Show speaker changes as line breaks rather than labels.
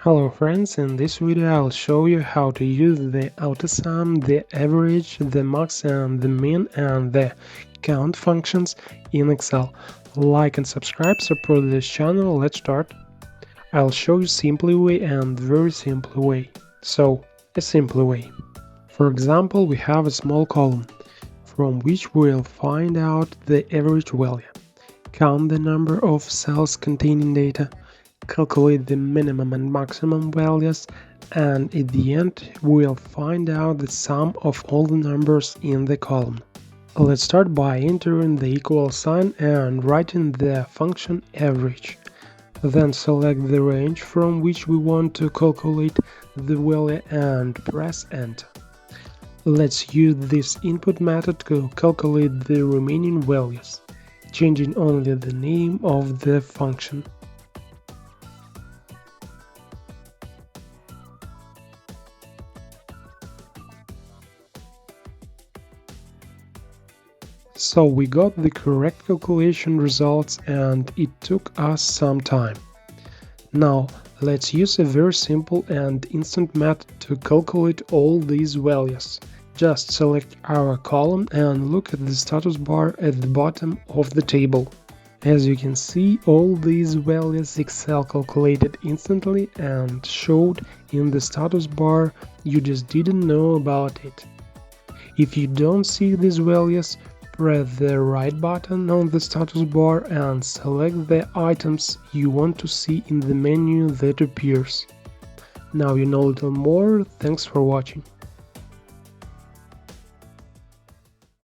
Hello friends, in this video I'll show you how to use the Autosum, the average, the max and the min and the count functions in Excel. Like and subscribe, support this channel, let's start. I'll show you simple way and very simple way. So, a simple way. For example, we have a small column, from which we'll find out the average value, count the number of cells containing data, calculate the minimum and maximum values, and at the end we'll find out the sum of all the numbers in the column. Let's start by entering the equal sign and writing the function average. Then select the range from which we want to calculate the value and press enter. Let's use this input method to calculate the remaining values, changing only the name of the function. So we got the correct calculation results and it took us some time. Now let's use a very simple and instant method to calculate all these values. Just select our column and look at the status bar at the bottom of the table. As you can see, all these values Excel calculated instantly and showed in the status bar, you just didn't know about it. If you don't see these values, press the right button on the status bar and select the items you want to see in the menu that appears. Now you know a little more, thanks for watching.